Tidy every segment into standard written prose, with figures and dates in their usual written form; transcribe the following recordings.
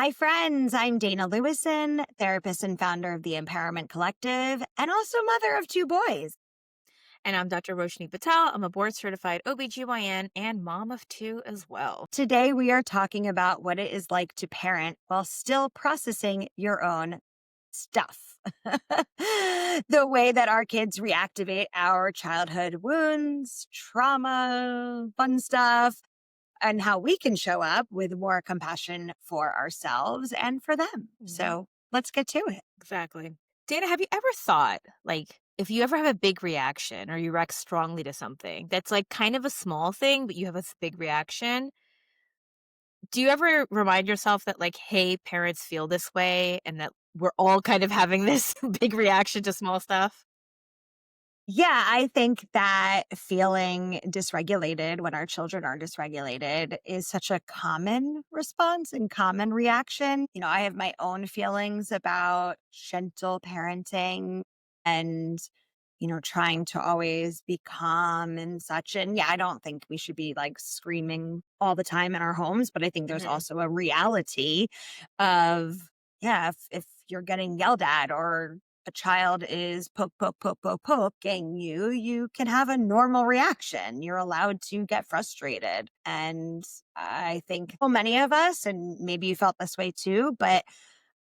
Hi, friends. I'm Dana Lewison, therapist and founder of the Empowerment Collective, and also mother of two boys. And I'm Dr. Roshni Patel. I'm a board certified OBGYN and mom of two as well. Today, we are talking about what it is like to parent while still processing your own stuff. The way that our kids reactivate our childhood wounds, trauma, fun stuff, and how we can show up with more compassion for ourselves and for them. Mhm. So let's get to it. Exactly. Dana, have you ever thought, if you ever have a big reaction or you react strongly to something that's like kind of a small thing, but you have a big reaction, do you ever remind yourself that, hey, parents feel this way and that we're all kind of having this big reaction to small stuff? Yeah, I think that feeling dysregulated when our children are dysregulated is such a common response and common reaction. I have my own feelings about gentle parenting and, trying to always be calm and such. And yeah, I don't think we should be like screaming all the time in our homes, but I think there's Hmm. also a reality of, yeah, if you're getting yelled at or a child is poking you, you can have a normal reaction. You're allowed to get frustrated. And I think well, many of us, and maybe you felt this way too, but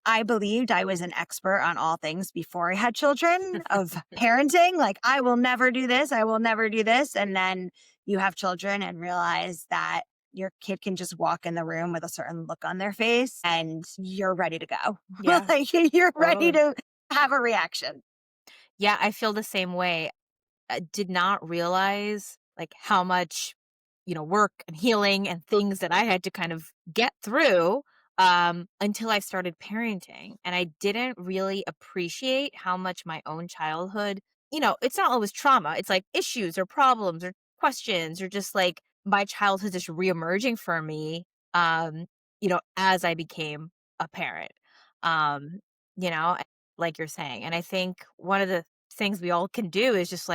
I believed I was an expert on all things before I had children of parenting. Like, I will never do this. I will never do this. And then you have children and realize that your kid can just walk in the room with a certain look on their face and you're ready to go. Yeah, Like, you're ready totally. to have a reaction. Yeah, I feel the same way. I did not realize how much, work and healing and things that I had to kind of get through until I started parenting. And I didn't really appreciate how much my own childhood, it's not always trauma. It's like issues or problems or questions or just like my childhood just reemerging for me, as I became a parent. Um, you know, like you're saying. And I think one of the things we all can do is just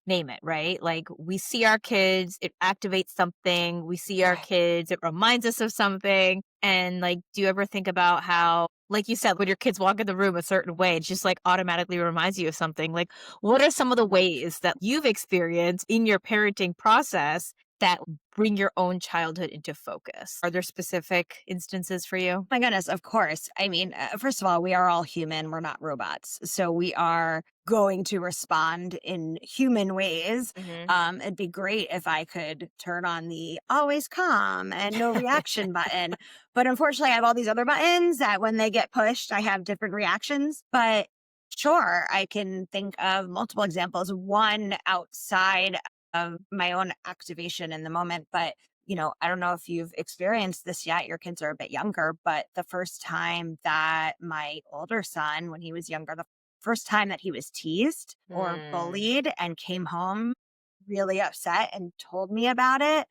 name it, right? Like we see our kids, it activates something. We see our Right. kids, it reminds us of something. And do you ever think about how, like you said, when your kids walk in the room a certain way, it just automatically reminds you of something? Like, what are some of the ways that you've experienced in your parenting process that bring your own childhood into focus? Are there specific instances for you? My goodness, of course. I mean, first of all, we are all human. We're not robots. So we are going to respond in human ways. Hmm. It'd be great if I could turn on the always calm and no reaction button. But unfortunately, I have all these other buttons that when they get pushed, I have different reactions. But sure, I can think of multiple examples, one outside of my own activation in the moment, but I don't know if you've experienced this yet. Your kids are a bit younger, but the first time that my older son, when he was younger, the first time that he was teased or Mm. bullied and came home really upset and told me about it,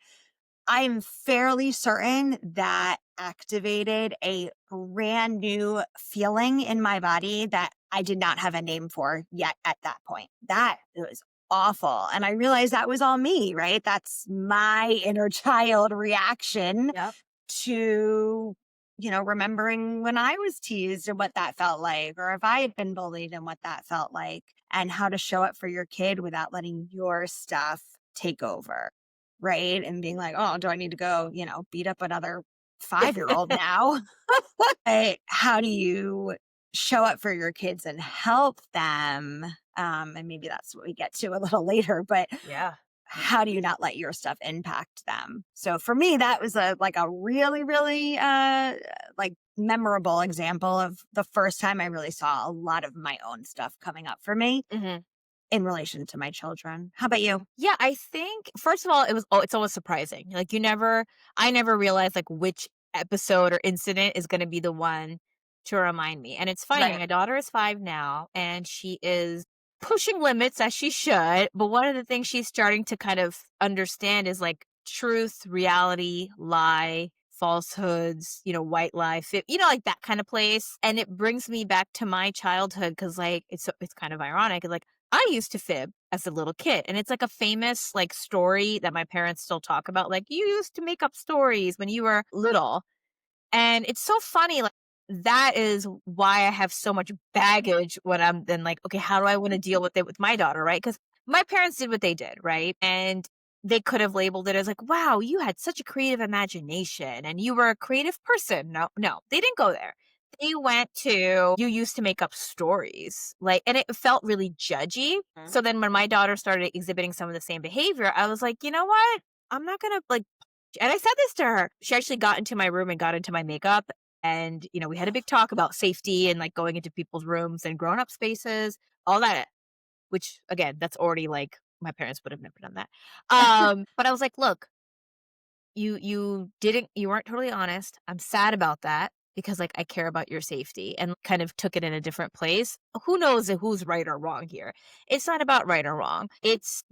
I'm fairly certain that activated a brand new feeling in my body that I did not have a name for yet at that point. That was awful. And I realized that was all me, right? That's my inner child reaction Yep. to, remembering when I was teased and what that felt like, or if I had been bullied and what that felt like, and how to show up for your kid without letting your stuff take over. Right. And being like, oh, do I need to go, beat up another 5-year-old now? How do you show up for your kids and help them? And maybe that's what we get to a little later, but Yeah. how do you not let your stuff impact them? So for me, that was a really, really memorable example of the first time I really saw a lot of my own stuff coming up for me Hmm. in relation to my children. How about you? Yeah, I think first of all, it's always surprising. I never realized which episode or incident is going to be the one to remind me. And it's funny, Right. my daughter is 5 now and she is pushing limits as she should, but one of the things she's starting to kind of understand is truth, reality, lie, falsehoods, white lie, like that kind of place. And it brings me back to my childhood cuz it's kind of ironic. I used to fib as a little kid, and it's a famous, story that my parents still talk about, "You used to make up stories when you were little." And it's so funny, that is why I have so much baggage when I'm then like, okay, how do I want to deal with it with my daughter, right? Because my parents did what they did, right? And they could have labeled it as like, wow, you had such a creative imagination and you were a creative person. No, no, they didn't go there. They went to, you used to make up stories. Like, and it felt really judgy. Mhm. So then when my daughter started exhibiting some of the same behavior, I was like, you know what? I'm not going to like, and I said this to her. She actually got into my room and got into my makeup, and, we had a big talk about safety and like going into people's rooms and grown up spaces, all that, which again, that's already like my parents would have never done that. But I was like, look, you weren't totally honest. I'm sad about that because like I care about your safety and kind of took it in a different place. Who knows who's right or wrong here? It's not about right or wrong. It's,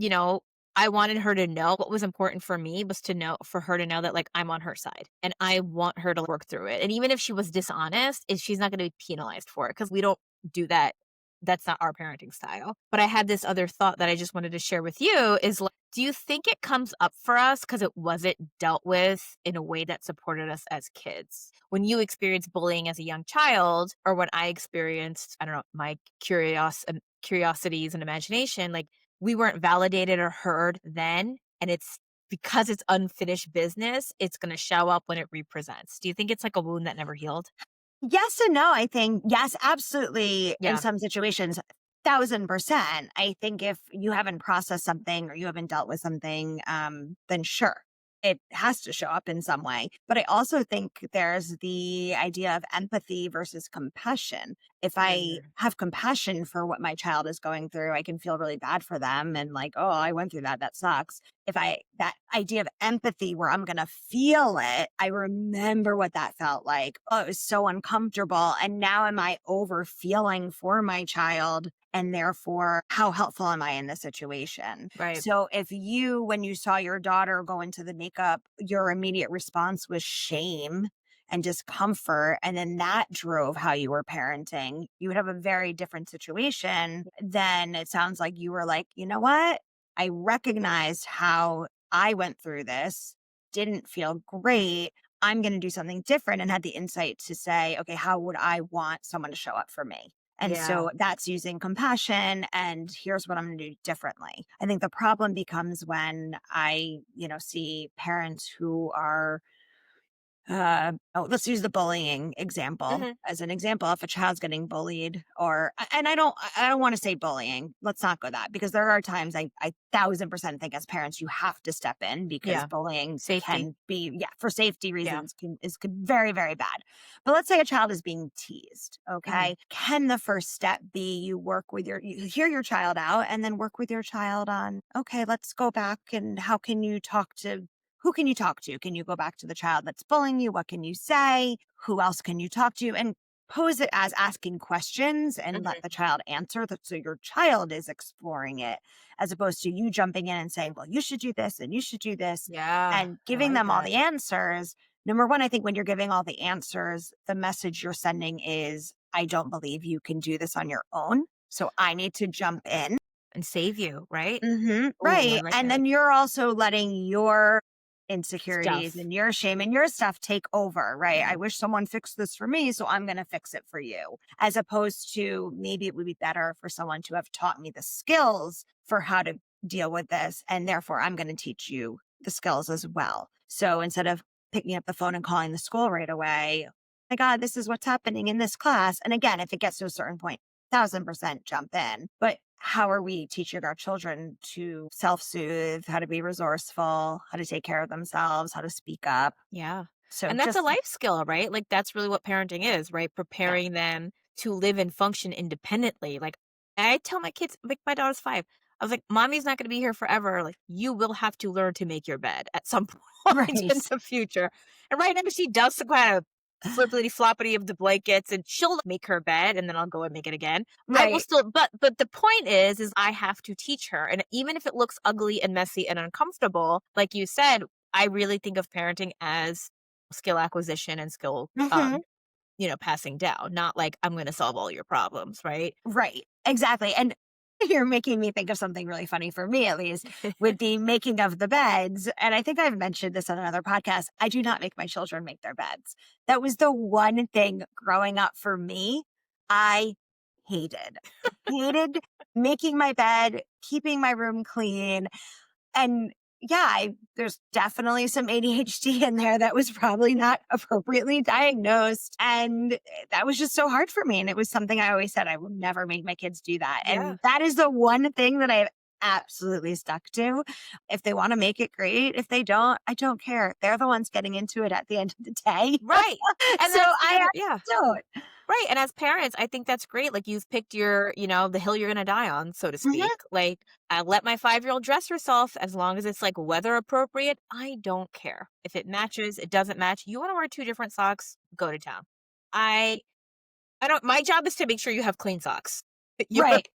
I wanted her to know what was important for me was to know for her to know that like I'm on her side and I want her to work through it. And even if she was dishonest, she's not going to be penalized for it because we don't do that. That's not our parenting style. But I had this other thought that I just wanted to share with you is like, do you think it comes up for us because it wasn't dealt with in a way that supported us as kids? When you experienced bullying as a young child, or when I experienced, I don't know, my curiosities and imagination, like we weren't validated or heard then, and it's because it's unfinished business, it's going to show up when it represents. Do you think it's like a wound that never healed? Yes and no, I think. Yes, absolutely, in Yeah. some situations, 1,000%. I think if you haven't processed something or you haven't dealt with something, then sure, it has to show up in some way. But I also think there's the idea of empathy versus compassion. If I Mm. have compassion for what my child is going through, I can feel really bad for them and like, oh, I went through that. That sucks. If I, that idea of empathy where I'm going to feel it, I remember what that felt like. Oh, it was so uncomfortable. And now am I over feeling for my child? And therefore, how helpful am I in this situation? Right. So, if you, when you saw your daughter go into the makeup, your immediate response was shame and discomfort, and then that drove how you were parenting, you would have a very different situation than it sounds like you were like, you know what? I recognized how I went through this, didn't feel great. I'm going to do something different and had the insight to say, okay, how would I want someone to show up for me? And Yeah. so that's using compassion. And here's what I'm going to do differently. I think the problem becomes when I, see parents who are let's use the bullying example Hmm. as an example. If a child's getting bullied, and I don't want to say bullying. Let's not go that because there are times I 1,000% think as parents you have to step in because Yeah. bullying Safety. can be, yeah, for safety Yeah. reasons very very bad. But let's say a child is being teased. Hmm. Okay, can the first step be you hear your child out and then work with your child on, okay, let's go back and how can you talk to who can you talk to? Can you go back to the child that's bullying you? What can you say? Who else can you talk to? And pose it as asking questions and let the Hmm. child answer that so your child is exploring it as opposed to you jumping in and saying, well, you should do this and you should do this Yeah. and I giving like them all that. the answers. Number one, I think when you're giving all the answers, the message you're sending is, I don't believe you can do this on your own. So I need to jump in. And save you, right? Oh, I Right, like and it. then you're also letting your insecurities Stuff. and your shame and your stuff take over, right? I Mhm. wish someone fixed this for me, so I'm gonna fix it for you. As opposed to maybe it would be better for someone to have taught me the skills for how to deal with this, and therefore I'm gonna teach you the skills as well. So instead of picking up the phone and calling the school right away, my God, this is what's happening in this class. And again, if it gets to a certain point, 1,000% jump in. But how are we teaching our children to self soothe, how to be resourceful, how to take care of themselves, how to speak up? Yeah. So And that's a just, life skill, right? Like that's really what parenting is, right? yeah. Preparing them to live and function independently. Like I tell my kids, like my daughter's 5. I was like, mommy's not going to be here forever. Like you will have to learn to make your bed at some point in Right. the future. And right now she does the kind of flippity floppity of the blankets and she'll make her bed and then I'll go and make it again. I will Right. still, but the point is I have to teach her. And even if it looks ugly and messy and uncomfortable, like you said, I really think of parenting as skill acquisition and skill, Hmm. passing down, not like I'm going to solve all your problems, right? Right. Exactly. And You're making me think of something really funny for me, at least, with the making of the beds. And I think I've mentioned this on another podcast. I do not make my children make their beds. That was the one thing growing up for me I hated. I hated making my bed, keeping my room clean. And yeah, there's definitely some ADHD in there that was probably not appropriately diagnosed. And that was just so hard for me. And it was something I always said I would never make my kids do that. Yeah. And that is the one thing that I've absolutely stuck to. If they want to make it great, if they don't, I don't care. They're the ones getting into it at the end of the day. Right. And So that's the I other, actually yeah. don't. Right, and as parents, I think that's great, like, you've picked your the hill you're gonna die on, so to Mhm. speak. Like, I let my five-year-old dress herself as long as it's, like, weather appropriate, I don't care. If it matches, it doesn't match, you wanna wear 2 different socks, go to town. I I don't my job is to make sure you have clean socks. Your Right.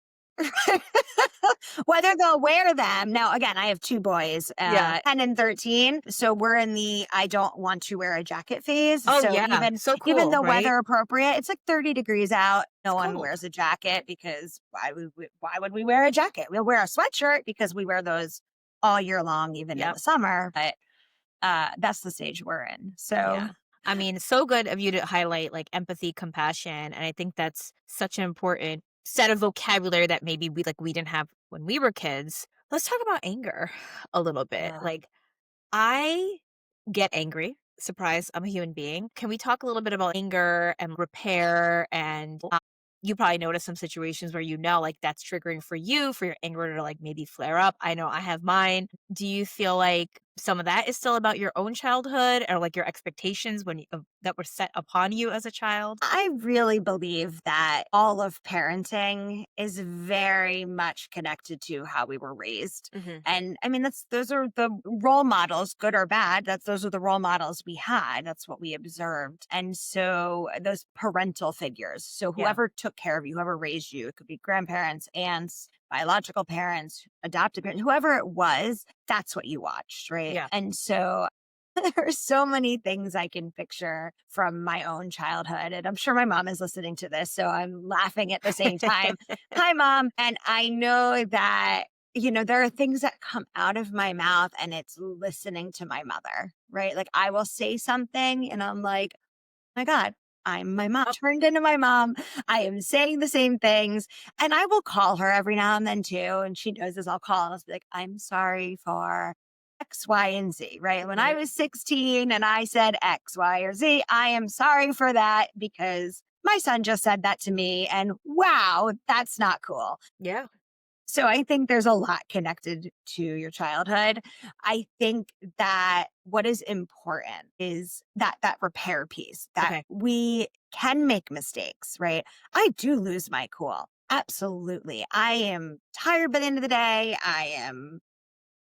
Whether they'll wear them. Now, again, I have 2 boys, Yeah. 10 and 13, so we're in the I don't want to wear a jacket phase. Oh, So yeah, so even cool, though right? weather appropriate, it's like 30 degrees out, It's no one cold. wears a jacket because why would we wear a jacket? We'll wear a sweatshirt because we wear those all year long, even in Yep. the summer, but, that's the stage we're in. So Yeah. I mean, so good of you to highlight like empathy, compassion, and I think that's such an important set of vocabulary that maybe we didn't have when we were kids. Let's talk about anger a little bit. uh, Like I get angry. Surprise, I'm a human being. Can we talk a little bit about anger and repair and you probably notice some situations where like that's triggering for you for your anger to like maybe flare up. I know I have mine. Do you feel like some of that is still about your own childhood or like your expectations that were set upon you as a child? I really believe that all of parenting is very much connected to how we were raised. Hmm. And I mean, those are the role models, good or bad. Those are the role models we had. That's what we observed. And so those parental figures. So Yeah. whoever took care of you, whoever raised you, it could be grandparents, aunts, biological parents, adopted parents, whoever it was, that's what you watched, right? Yeah. And so there are so many things I can picture from my own childhood, and I'm sure my mom is listening to this, so I'm laughing at the same time. Hi, mom. And I know that, there are things that come out of my mouth and it's listening to my mother, right? Like I will say something and I'm like, my God, I'm my mom, Oh, turned into my mom. I am saying the same things. And I will call her every now and then too. And she knows this. I'll call and I'll be like, I'm sorry for X, Y, and Z, right? When I mhm. was 16 and I said X, Y, or Z, I am sorry for that because my son just said that to me. And wow, that's not cool. Yeah. So I think there's a lot connected to your childhood. I think that what is important is that repair piece that Okay. we can make mistakes, right? I do lose my cool. Absolutely. I am tired by the end of the day. I am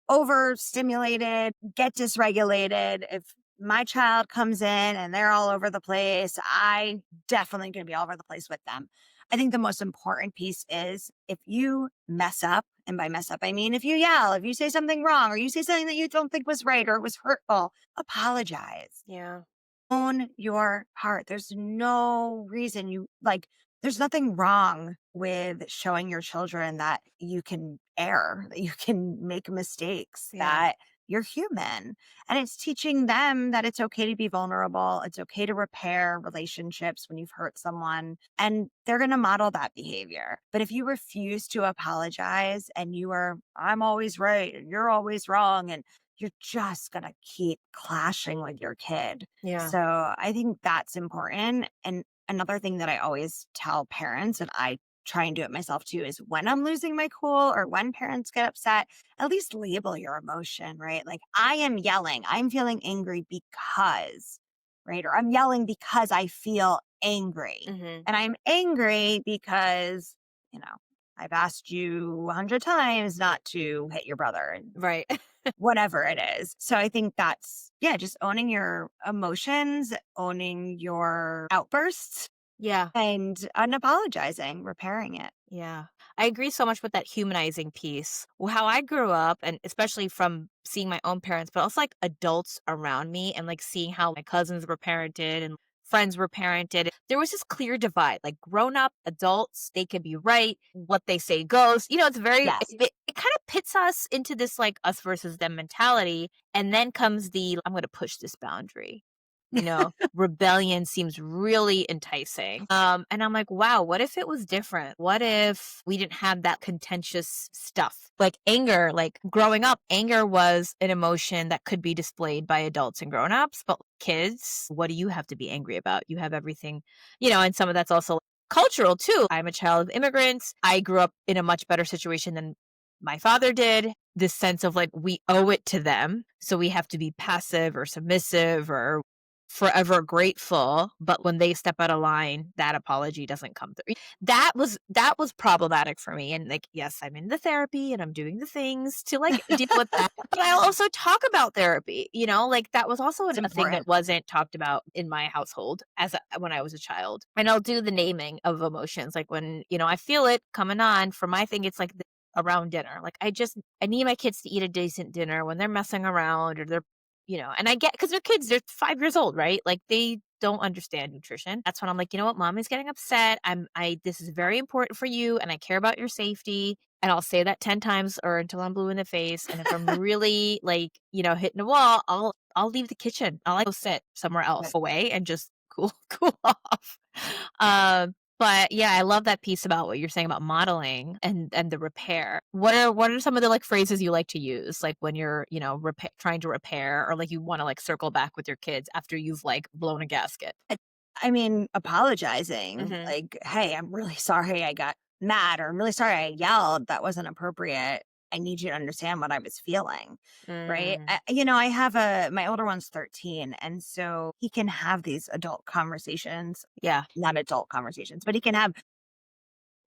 overstimulated, get dysregulated. If my child comes in and they're all over the place, I definitely going to be all over the place with them. I think the most important piece is if you mess up, and by mess up, I mean if you yell, if you say something wrong, or you say something that you don't think was right or it was hurtful, apologize, Yeah. own your heart. There's no reason there's nothing wrong with showing your children that you can err, that you can make mistakes, Yeah. that you're human. And it's teaching them that it's okay to be vulnerable. It's okay to repair relationships when you've hurt someone. And they're going to model that behavior. But if you refuse to apologize and I'm always right and you're always wrong, and you're just going to keep clashing with your kid. Yeah. So I think that's important. And another thing that I always tell parents, and I try and do it myself too, is when I'm losing my cool or when parents get upset, at least label your emotion, right? Like I am yelling, I'm feeling angry because, right? Or I'm yelling because I feel angry. Hmm. And I'm angry because, you know, I've asked you 100 times not to hit your brother. And Right. whatever it is. So I think that's, yeah, just owning your emotions, owning your outbursts, Yeah. and unapologizing, repairing it. Yeah. I agree so much with that humanizing piece. How I grew up, and especially from seeing my own parents, but also like adults around me and like seeing how my cousins were parented and friends were parented. There was this clear divide, like grown up adults, they can be right. What they say goes. It's very, Yes. it kind of pits us into this like us versus them mentality. And then comes the, I'm going to push this boundary. Rebellion seems really enticing. And I'm like, wow, what if it was different? What if we didn't have that contentious stuff? Like anger, like growing up, anger was an emotion that could be displayed by adults and grown-ups, but kids, what do you have to be angry about? You have everything, and some of that's also cultural too. I'm a child of immigrants. I grew up in a much better situation than my father did. This sense of like we owe it to them. So we have to be passive or submissive or forever grateful, but when they step out of line, that apology doesn't come through. That was problematic for me. And like, yes, I'm in the therapy and I'm doing the things to like deal with that. But I also talk about therapy, like that was also It's a thing that important. wasn't talked about in my household when I was a child. And I'll do the naming of emotions. Like when, I feel it coming on for my thing, it's like around dinner. Like I need my kids to eat a decent dinner when they're messing around or they're and I get because they're kids, they're 5 years old, right? Like they don't understand nutrition. That's when I'm like, you know what, mom is getting upset. This is very important for you and I care about your safety. And I'll say that 10 times or until I'm blue in the face. And if I'm really like, hitting a wall, I'll leave the kitchen. I'll like go sit somewhere else Right. away and just cool off. But yeah, I love that piece about what you're saying about modeling and the repair. What are some of the like phrases you like to use, like when you're trying to repair or like you want to like circle back with your kids after you've like blown a gasket? I I mean, apologizing, Hmm. like, "Hey, I'm really sorry I got mad," or, "I'm really sorry I yelled. That wasn't appropriate. I need you to understand what I was feeling." Right? Mm, I have my older one's 13, and so he can have these adult conversations, yeah, not adult conversations, but he can have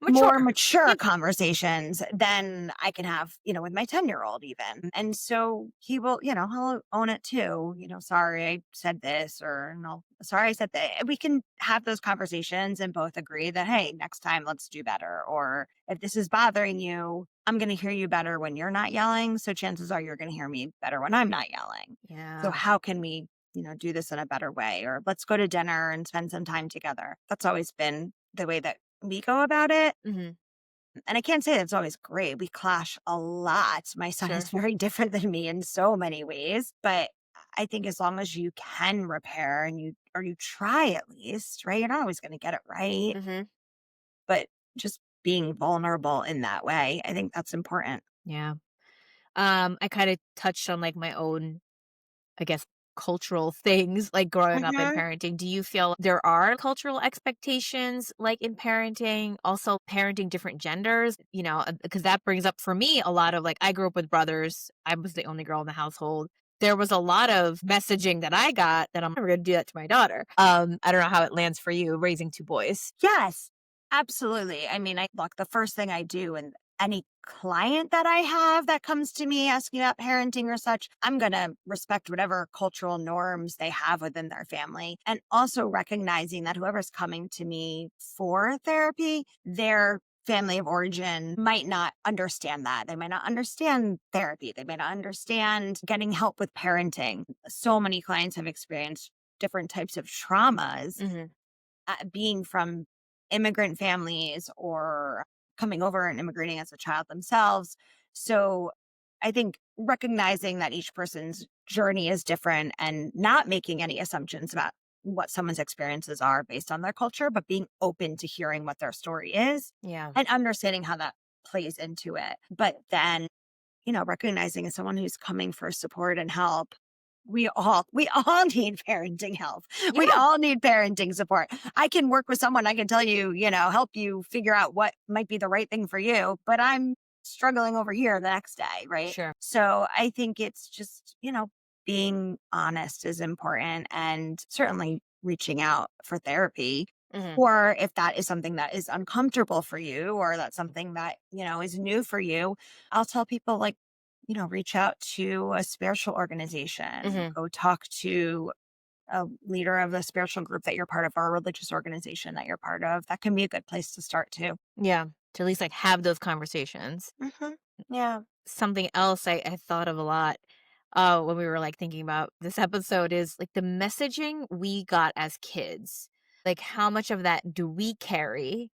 more mature. mature Yeah. conversations than I can have, with my 10-year-old even. And so he will, he'll own it too. Sorry I said this or no, sorry I said that. We can have those conversations and both agree that, hey, next time let's do better. Or if this is bothering you, I'm going to hear you better when you're not yelling. So chances are you're going to hear me better when I'm not yelling. So Yeah. how can we, do this in a better way? Or let's go to dinner and spend some time together. That's always been the way that we go about it. Hmm. And I can't say that's always great. We clash a lot. My son is Sure. very different than me in so many ways, but I think as long as you can repair and you try at least, right? You're not always going to get it right, Hmm. but just being vulnerable in that way, I think that's important. Yeah. I kind of touched on like my own, I guess, cultural things like growing up in Mhm. parenting. Do you feel there are cultural expectations like in parenting, also parenting different genders, because that brings up for me a lot of like, I grew up with brothers. I was the only girl in the household. There was a lot of messaging that I got that I'm never going to do that to my daughter. I don't know how it lands for you raising two boys. Yes, absolutely. I mean, I look, the first thing I do and any client that I have that comes to me asking about parenting or such, I'm going to respect whatever cultural norms they have within their family. And also recognizing that whoever's coming to me for therapy, their family of origin might not understand that. They might not understand therapy. They might not understand getting help with parenting. So many clients have experienced different types of traumas Hmm. being from immigrant families or coming over and immigrating as a child themselves. So I think recognizing that each person's journey is different and not making any assumptions about what someone's experiences are based on their culture, but being open to hearing what their story is Yeah. and understanding how that plays into it. But then, recognizing as someone who's coming for support and help, we all need parenting help. We Yeah. all need parenting support. I can work with someone, I can tell you, help you figure out what might be the right thing for you, but I'm struggling over here the next day, right? Sure. So I think it's just, being honest is important and certainly reaching out for therapy. Hmm. Or if that is something that is uncomfortable for you or that's something that, is new for you, I'll tell people like, reach out to a spiritual organization, Hmm. go talk to a leader of a spiritual group that you're part of or a religious organization that you're part of. That can be a good place to start too. Yeah. To at least like have those conversations. Hmm. Yeah. Something else I thought of a lot. when we were, like, thinking about this episode is, like, the messaging we got as kids. Like, how much of that do we carry,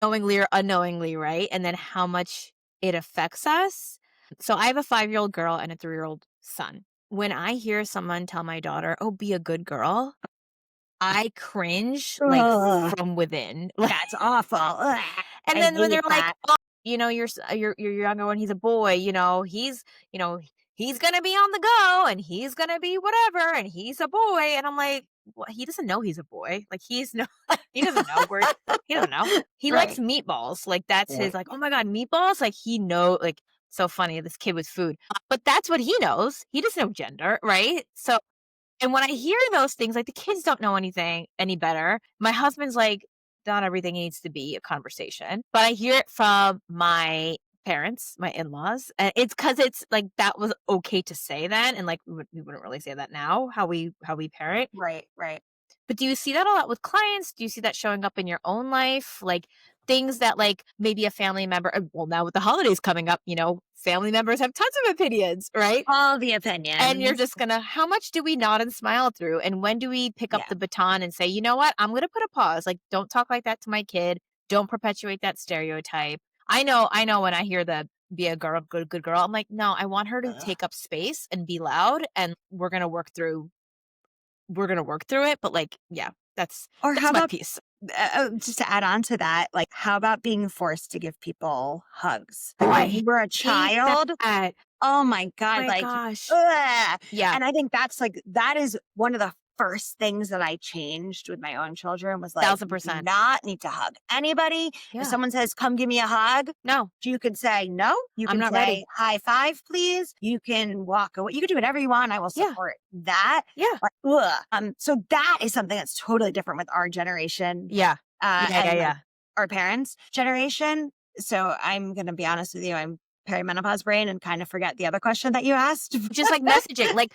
knowingly or unknowingly, right? And then how much it affects us. So I have a 5-year-old girl and a 3-year-old son. When I hear someone tell my daughter, "Oh, be a good girl," I cringe, like, Ugh, from within. Like, that's awful. Ugh, and I then when they're hate like, that. "Oh, your younger one, he's a boy, you know, he's gonna be on the go, and he's gonna be whatever, and he's a boy," and I'm like, "What? He doesn't know he's a boy. Like, he's no he doesn't know where he don't know. He likes Right. meatballs, like, that's his, Right. like, 'Oh my god, meatballs?' Like, he know like, so funny, this kid with food. But that's what he knows. He doesn't know gender, right? So and when I hear those things, like, the kids don't know anything any better. My husband's like, "Not everything needs to be a conversation." But I hear it from my parents, my in-laws, and it's because it's, like, that was okay to say then, and, like, we wouldn't really say that now, how we parent. Right. Right. But do you see that a lot with clients? Do you see that showing up in your own life? Like, things that, like, maybe a family member well, now with the holidays coming up, family members have tons of opinions, right? All the And you're opinions. just gonna how much do we nod and smile through? And when do we pick up Yeah. the baton and say, "You know what? I'm gonna put a pause. Like, don't talk like that to my kid. Don't perpetuate that stereotype." I know when I hear the "be a girl, good girl," I'm like, "No, I want her to Ugh. take up space and be loud, and we're gonna work through it." But, like, yeah, that's Or how that's my about piece. just to add on to that, like, how about being forced to give people hugs? Oh, Like, I when you were a hate child, that. oh my god, My like, gosh. ugh, Yeah, and I think that is one of the first things that I changed with my own children was, like, you do 1,000%. not need to hug anybody. If Yeah. someone says, "Come give me a hug," No, you can say, "No." You I'm can not ready. say, "High five, please." You can walk away. You can do whatever you want. I will Yeah, support that. yeah, Like, ugh. So that is something that's totally different with our generation, yeah. Yeah, yeah, and, like, yeah. our parents' generation. So I'm gonna be honest with you, I'm perimenopause brain and kind of forget the other question that you asked. Just like messaging, like,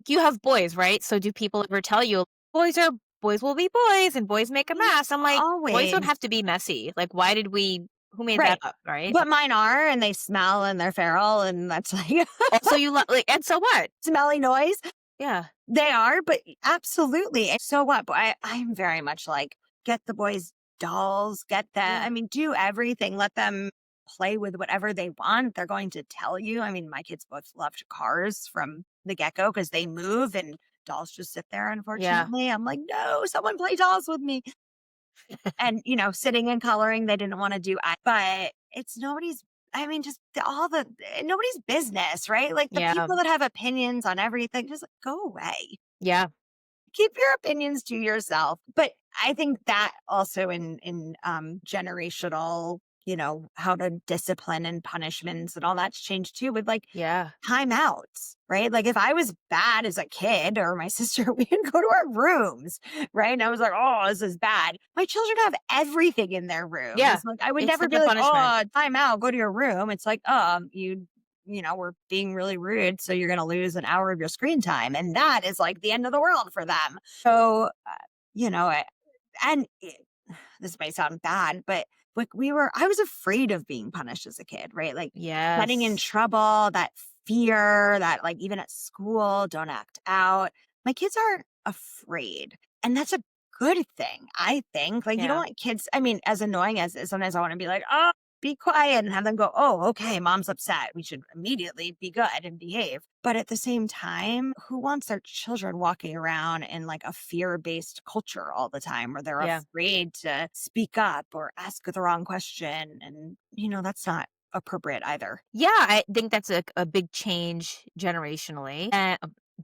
you have boys, right? So do people ever tell you, boys will be boys and boys make a Yeah, mess? I'm like, boys don't always. have to be messy. Like, who made that Right. up, right? But mine are, and they smell, and they're feral, and that's like Also, like, and so what? smelly noise. Yeah, They are, but absolutely. And so what? But I'm very much like, get the boys dolls, get that. yeah, I mean, do everything. Let them play with whatever they want. They're going to tell you. I mean, my kids both loved cars from the get go because they move and dolls just sit there, yeah, unfortunately. I'm like, no, someone play dolls with me. And, sitting and coloring, they didn't want to do. But it's nobody's, I mean, just nobody's business, right? Like the yeah, people that have opinions on everything, just go away. yeah, Keep your opinions to yourself. But I think that also in generational, how to discipline and punishments and all that's changed too with like yeah, timeouts, right? Like if I was bad as a kid or my sister, we would go to our rooms, right? And I was like, oh, this is bad. My children have everything in their room. yeah. It's like I would It's never not be a like, punishment. oh, time out, go to your room. It's like, we're being really rude. So you're going to lose an hour of your screen time. And that is like the end of the world for them. So, you know, I- and this might sound bad, but like I was afraid of being punished as a kid, right? Like getting in Yes. trouble, that fear that like even at school, don't act out. My kids aren't afraid. And that's a good thing, I think. Like you don't Yeah. want kids, I mean, as annoying as sometimes I want to be like, oh, be quiet and have them go, oh, okay, mom's upset. We should immediately be good and behave. But at the same time, who wants their children walking around in like a fear based culture all the time where they're Yeah. afraid to speak up or ask the wrong question? And, that's not appropriate either. Yeah, I think that's a big change generationally. And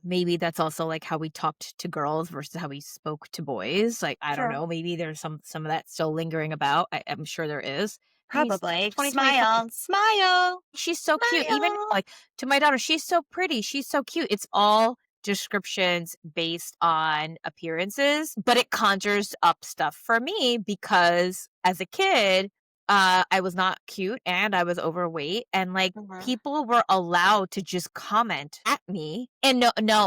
maybe that's also like how we talked to girls versus how we spoke to boys. Like, I don't Sure. know, maybe there's some of that still lingering about. I'm sure there is. I mean, it's Probably. 2025. Smile, smile, She's so cute. Even smile. like to my daughter, she's so pretty. She's so cute. It's all descriptions based on appearances, but it conjures up stuff for me because as a kid, I was not cute and I was overweight, and like Mhm. people were allowed to just comment at me, and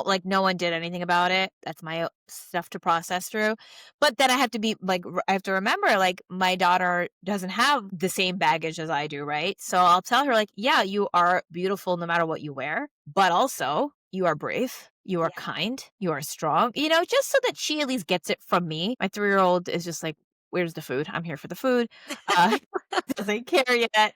like no one did anything about it. That's my stuff to process through. But then I have to be like, I have to remember, like, my daughter doesn't have the same baggage as I do, right? So I'll tell her, like, yeah, you are beautiful no matter what you wear, but also "You are brave, you are Yeah. kind, you are strong," just so that she at least gets it from me. My 3-year-old is just like, "Where's the food? I'm here for the food." Uh, doesn't care yet.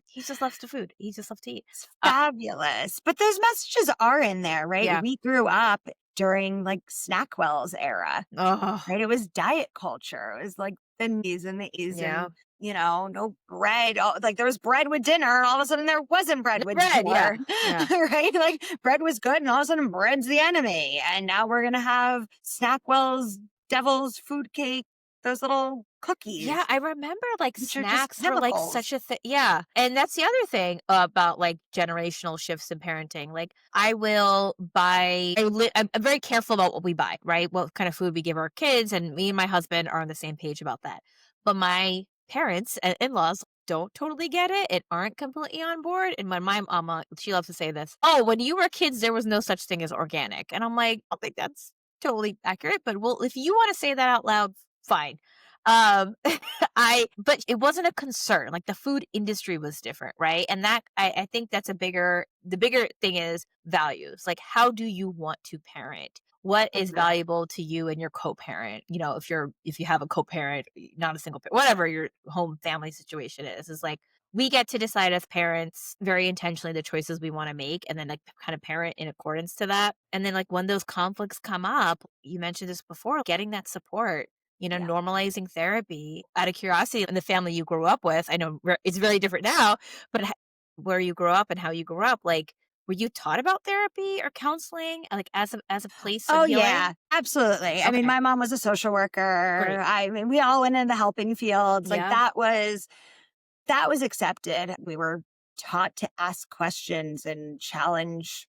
He just loves the food. He just loves to eat. It's Uh, fabulous. But those messages are in there, right? yeah. We grew up during like Snackwell's era, Oh, right? It was diet culture. It was like the knees and the ease yeah. and, no bread. Like there was bread with dinner, and all of a sudden there wasn't bread No with bread, yeah, dinner, yeah. right? Like bread was good, and all of a sudden bread's the enemy. And now we're going to have Snackwell's Devil's Food Cake, those little Yeah, cookies, I remember, like, which are just snacks were, like, chemicals. such a thing. Yeah, and that's the other thing about, like, generational shifts in parenting. Like, I will buy I'm very careful about what we buy, right? What kind of food we give our kids, and me and my husband are on the same page about that. But my parents and in-laws don't totally get it and aren't completely on board, and when my mama, she loves to say this, "Oh, when you were kids, there was no such thing as organic." And I'm like, "I don't think that's totally accurate, but, well, if you wanna say that out loud, fine." But it wasn't a concern, like, the food industry was different, right? And that I think that's the bigger thing is values, like, how do you want to parent? What is Mhm. valuable to you and your co-parent? If you have a co-parent, not a single parent, whatever your home family situation is like, we get to decide as parents very intentionally the choices we wanna make and then, like, kind of parent in accordance to that. And then, like, when those conflicts come up, you mentioned this before, getting that support, Yeah. normalizing therapy out of curiosity in the family you grew up with. I know it's very different now, but where you grew up and how you grew up, like, were you taught about therapy or counseling, like, as a place of Oh, healing? yeah, absolutely. I mean, Okay, my mom was a social worker. great. I mean, we all went into the helping fields. Like Yeah, that was accepted. We were taught to ask questions and challenge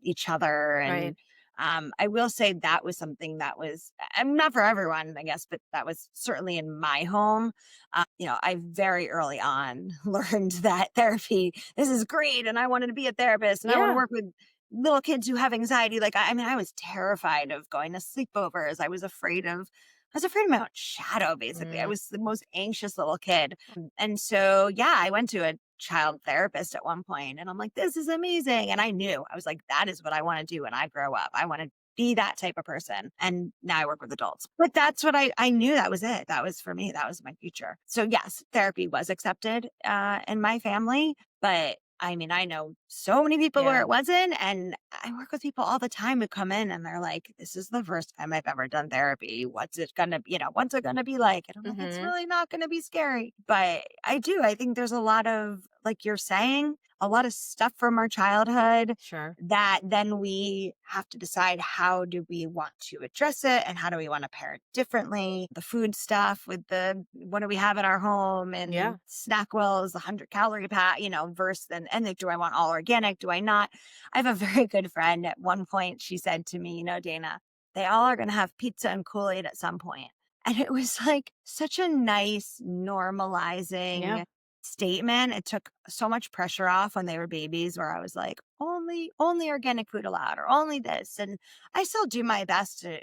each other. right. And I will say that was something that was, not for everyone, I guess, but that was certainly in my home. I very early on learned that therapy, this is great. And I wanted to be a therapist and I want to Yeah. work with little kids who have anxiety. Like, I mean, I was terrified of going to sleepovers. I was afraid of my own shadow, basically. I Mm, was the most anxious little kid. And so, yeah, I went to a child therapist at one point and I'm like, this is amazing. And I knew, I was like, that is what I want to do when I grow up. I want to be that type of person. And now I work with adults. But that's what I knew, that was it. That was for me. That was my future. So yes, therapy was accepted in my family. But I mean, I know so many people where yeah. it wasn't. And I work with people all the time who come in and they're like, this is the first time I've ever done therapy. What's it gonna be like? And I'm like, it's Mhm. really not gonna be scary. But I think there's a lot of, like you're saying, a lot of stuff from our childhood Sure. that then we have to decide, how do we want to address it and how do we want to parent differently. The food stuff with the what do we have in our home, and Yeah. Snackwell is the 100-calorie pack, versus and like, do I want all organic? Do I not? I have a very good friend. At one point, she said to me, Dana, they all are going to have pizza and Kool-Aid at some point. And it was like such a nice Yeah. normalizing statement. It took so much pressure off when they were babies, where I was like, only organic food allowed, or only this. And I still do my best to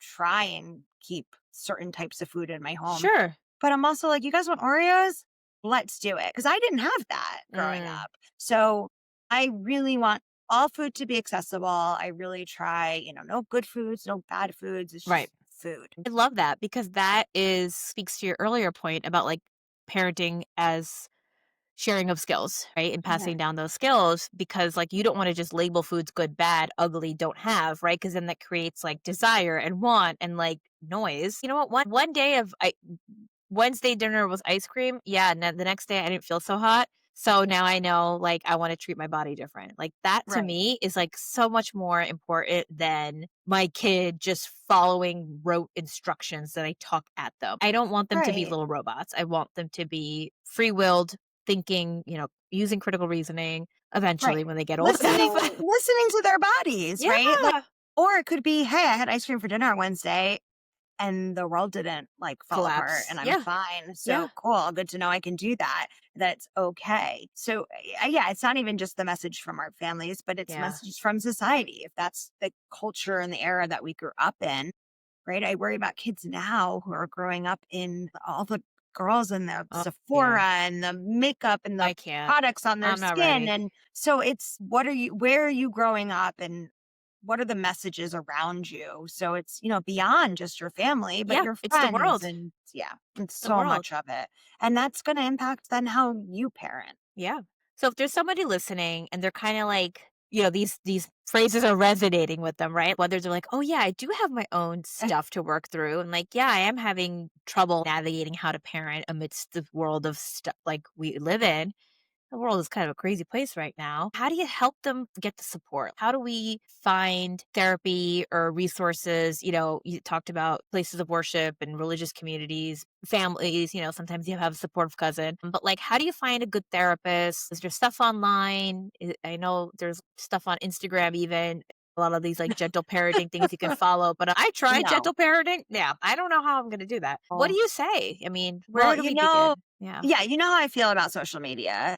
try and keep certain types of food in my home. Sure. But I'm also like, you guys want Oreos? Let's do it. Because I didn't have that growing Mm, up. So I really want all food to be accessible. I really try, no good foods, no bad foods. It's right. just food. I love that because that is speaks to your earlier point about, like, parenting as sharing of skills, right? And Mhm. passing down those skills because, like, you don't wanna just label foods good, bad, ugly, don't have, right? Because then that creates, like, desire and want and, like, noise. You know what? One day of I Wednesday dinner was ice cream. Yeah, and then the next day I didn't feel so hot. So now I know, like, I wanna treat my body different. Like, that to Right. me is, like, so much more important than my kid just following rote instructions that I talk at them. I don't want them to be Right. little robots. I want them to be free-willed, thinking, using critical reasoning Right. eventually when they get old Listening enough. listening to their bodies, right? Like, Yeah. or it could be, "Hey, I had ice cream for dinner on Wednesday and the world didn't, like, fall apart Collapse. and I'm Yeah. fine. Yeah. So cool. Good to know I can do that. That's okay." So, yeah, it's not even just the message from our families, but it's Yeah. messages from society. If that's the culture and the era that we grew up in, right? I worry about kids now who are growing up in all the girls in the Oh, yeah. Sephora and the makeup and the I can't. products on their I'm not skin. ready. And so it's where are you growing up and what are the messages around you? So it's, beyond just your family, but Yeah, your it's the friends world. and yeah, it's The so world. much of it. And that's going to impact then how you parent. Yeah. So if there's somebody listening and they're kind of like, these phrases are resonating with them, right? Whether they're like, "Oh yeah, I do have my own stuff to work through," and like, "Yeah, I am having trouble navigating how to parent amidst the world of stuff like we live in." The world is kind of a crazy place right now. How do you help them get the support? How do we find therapy or resources? You talked about places of worship and religious communities, families, sometimes you have a supportive cousin. But like, how do you find a good therapist? Is there stuff online? I know there's stuff on Instagram, even a lot of these like gentle parenting things you can follow. But I tried No. gentle parenting. Yeah, I don't know how I'm going to do that. What do Oh. you say? I mean, Well, where do we begin? Yeah. yeah, you know how I feel about social media.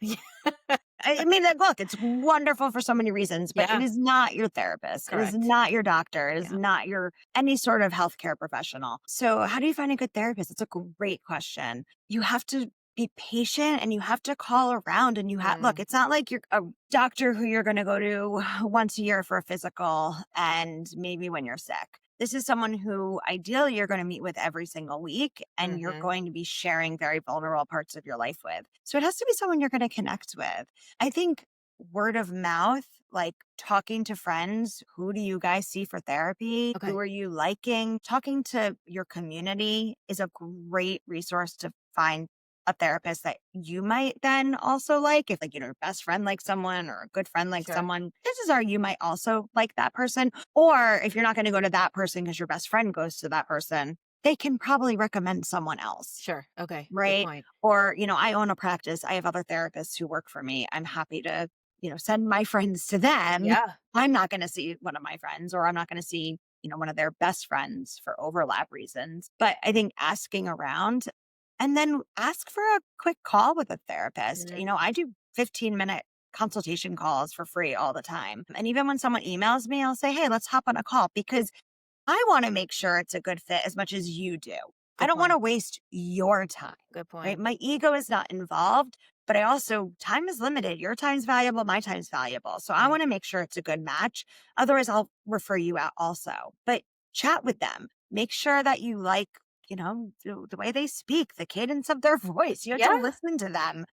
I mean, look, it's wonderful for so many reasons, but it Yeah, is not your therapist. It is correct. not your doctor. It is Yeah. not your any sort of healthcare professional. So, how do you find a good therapist? It's a great question. You have to be patient and you have to call around and look, Mm, it's not like you're a doctor who you're going to go to once a year for a physical and maybe when you're sick. This is someone who ideally you're going to meet with every single week and you're mhm. going to be sharing very vulnerable parts of your life with. So it has to be someone you're going to connect with. I think word of mouth, like talking to friends, who do you guys see for therapy? Who Okay. are you liking? Talking to your community is a great resource to find a therapist that you might then also like. If like, your best friend likes someone or a good friend likes Sure. someone, chances are you might also like that person. Or if you're not going to go to that person because your best friend goes to that person, they can probably recommend someone else. Sure. Okay. Good Right? point. Or, I own a practice. I have other therapists who work for me. I'm happy to, send my friends to them. Yeah. I'm not going to see one of my friends or I'm not going to see, one of their best friends for overlap reasons. But I think asking around and then ask for a quick call with a therapist. Mhm. I do 15-minute consultation calls for free all the time. And even when someone emails me, I'll say, hey, let's hop on a call because I wanna make sure it's a good fit as much as you do. I Good don't wanna point. waste your time, Good right? point. My ego is not involved, but I also time is limited. Your time's valuable, my time's valuable. So I Right. wanna make sure it's a good match. Otherwise, I'll refer you out also. But chat with them. Make sure that you like, the way they speak, the cadence of their voice. You have to Yeah. listen to them,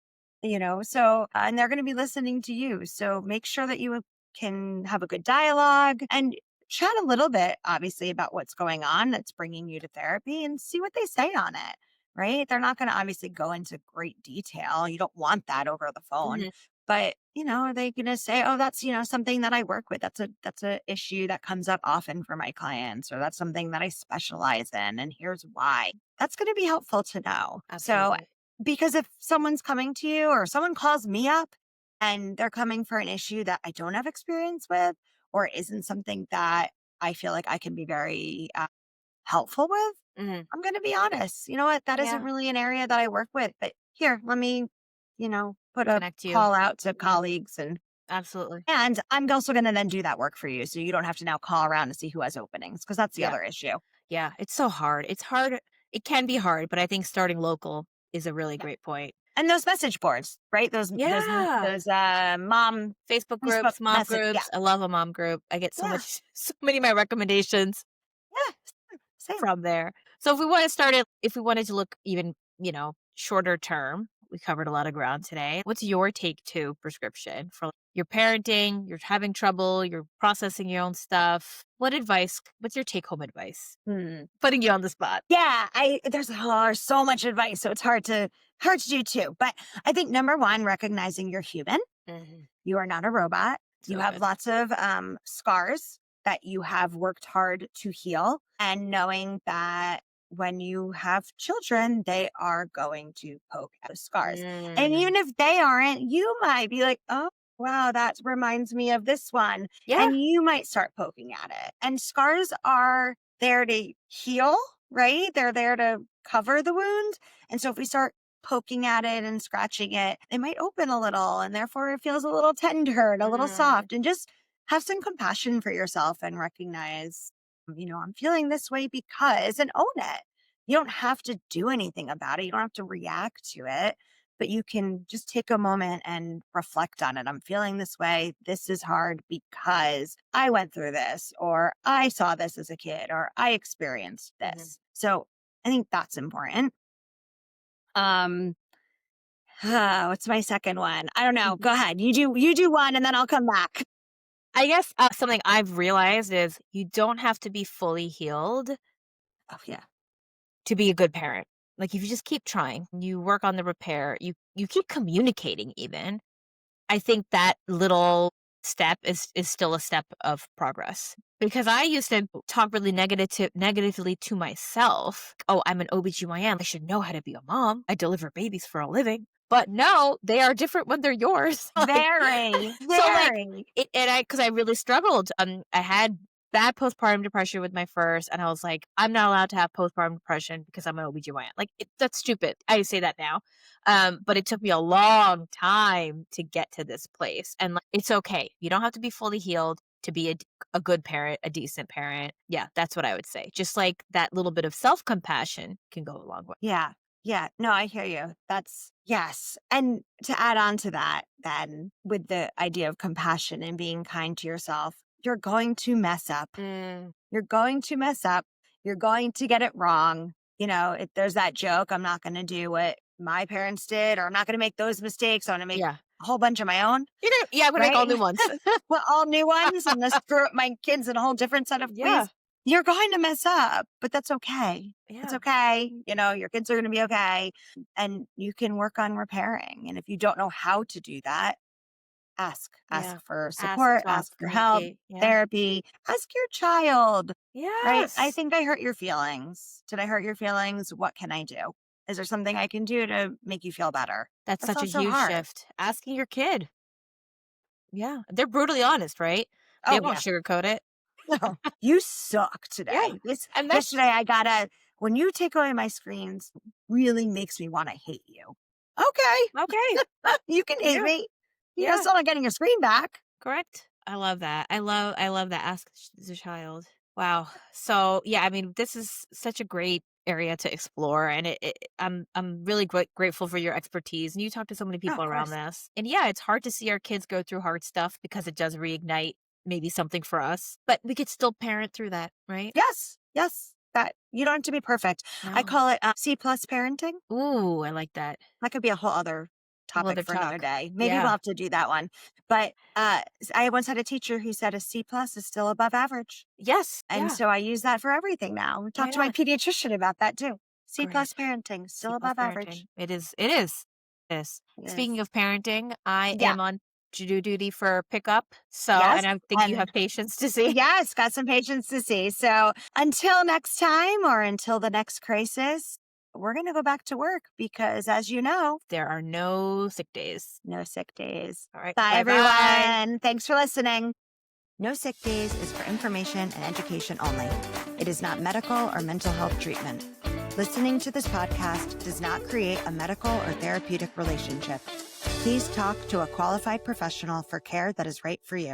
so and they're gonna be listening to you. So make sure that you can have a good dialogue and chat a little bit, obviously, about what's going on that's bringing you to therapy and see what they say on it, right? They're not going to obviously go into great detail. You don't want that over the phone. Mhm. But, are they going to say, oh, that's, something that I work with. That's a issue that comes up often for my clients, or that's something that I specialize in. And here's why. That's going to be helpful to know. So, Absolutely. because if someone's coming to you or someone calls me up and they're coming for an issue that I don't have experience with, or isn't something that I feel like I can be very helpful with, Mhm. I'm going to be honest. You know what? That isn't Yeah. really an area that I work with, but here, let me, put a Connect you. call out to Yeah. colleagues Absolutely. and I'm also going to then do that work for you. So you don't have to now call around to see who has openings because that's the Yeah. other issue. Yeah. It's so hard. It's hard. It can be hard, but I think starting local is a really Yeah. great point. And those message boards, right? Yeah. Those mom Facebook Facebook groups, mom message. Yeah. groups. I love a mom group. I get so Yeah. much, so many of my recommendations Yeah. Same. from there. So if we want to start it, if we wanted to look even, shorter term, we covered a lot of ground today. What's your take to prescription for your parenting? You're having trouble, you're processing your own stuff. What's your take home advice? Hmm. Putting you on the spot. Yeah, there's so much advice, so it's hard to do too. But I think number one, recognizing you're human. Mhm. You are not a robot. You So have good. lots of scars that you have worked hard to heal, and knowing that when you have children, they are going to poke at those scars. And Mm. even if they aren't, you might be like, oh, wow, that reminds me of this one. Yeah. And you might start poking at it. And scars are there to heal, right? They're there to cover the wound. And so if we start poking at it and scratching it, it might open a little and therefore it feels a little tender and a little Mm. soft. And just have some compassion for yourself and recognize, I'm feeling this way because, and own it. You don't have to do anything about it. You don't have to react to it, but you can just take a moment and reflect on it. I'm feeling this way. This is hard because I went through this, or I saw this as a kid, or I experienced Mhm. this. So I think that's important. Um, what's my second one? I don't know. Mhm. Go ahead. You do one and then I'll come back. I guess, something I've realized is you don't have to be fully healed Oh yeah. to be a good parent. Like, if you just keep trying, you work on the repair, you keep communicating even, I think that little step is still a step of progress. Because I used to talk really negatively to myself. "Oh, I'm an OBGYN. I should know how to be a mom. I deliver babies for a living." But no, they are different when they're yours. Like, Very, so, like, very. it and I because I really struggled. I had bad postpartum depression with my first, and I was like, "I'm not allowed to have postpartum depression because I'm an OBGYN." Like, that's stupid. I say that now. But it took me a long time to get to this place, and, like, it's okay. You don't have to be fully healed to be a good parent, a decent parent. Yeah, that's what I would say. Just, like, that little bit of self-compassion can go a long way. Yeah. Yeah. No, I hear you. That's yes. And to add on to that, then with the idea of compassion and being kind to yourself, you're going to mess up. Mm, You're going to mess up. You're going to get it wrong. There's that joke, I'm not going to do what my parents did, or I'm not going to make those mistakes. I'm going to make yeah. a whole bunch of my own, Yeah, I'm gonna make right? all new ones. Well, all new ones and then screw up my kids in a whole different set of Yeah, ways. You're going to mess up, but that's okay. It's yeah, okay. Your kids are going to be okay. And you can work on repairing. And if you don't know how to do that, ask yeah. for Ask, support, talk, ask for help, communicate. Yeah. therapy, ask your child, right? I Yes. think I hurt your feelings. Did I hurt your feelings? What can I do? Is there something I can do to make you feel better? That's That's such a not so huge hard. shift. Asking your kid. Yeah. They're brutally honest, right? They Oh, won't yeah. sugarcoat it. No, you suck Yeah. today. This And that's yesterday I gotta when you take away my screens, really makes me want to hate you. Okay. okay. You can hate Yeah. me. Yeah. Still not getting your screen back. Correct. I love that. I love that. Ask the child. Wow. So yeah, I mean, this is such a great area to explore, and I'm really grateful for your expertise. And you talk to so many Oh, people of around course. this, and yeah, it's hard to see our kids go through hard stuff because it does reignite maybe something for us, but we could still parent through that, right? Yes. Yes. That you don't have to be perfect. I No. call it C plus parenting. Ooh, I like that. That could be a whole other Whole topic other for another talk. day. Maybe we'll Yeah. have to do that one. But I once had a teacher who said a C plus is still above average. Yes. And Yeah. so I use that for everything now. Why Talk to my not? pediatrician about that too. C Great. plus parenting, C still plus above average. parenting. It is. It is. Yes. Yes. Speaking of parenting, I Yeah. am on judo duty for pickup. So, Yes. and I think you And have patience to see. yes, got some patience to see. So until next time or until the next crisis, we're going to go back to work because as you know, There are no sick days. no sick days. All right. Bye, Bye bye. everyone. Thanks for listening. No Sick Days is for information and education only. It is not medical or mental health treatment. Listening to this podcast does not create a medical or therapeutic relationship. Please talk to a qualified professional for care that is right for you.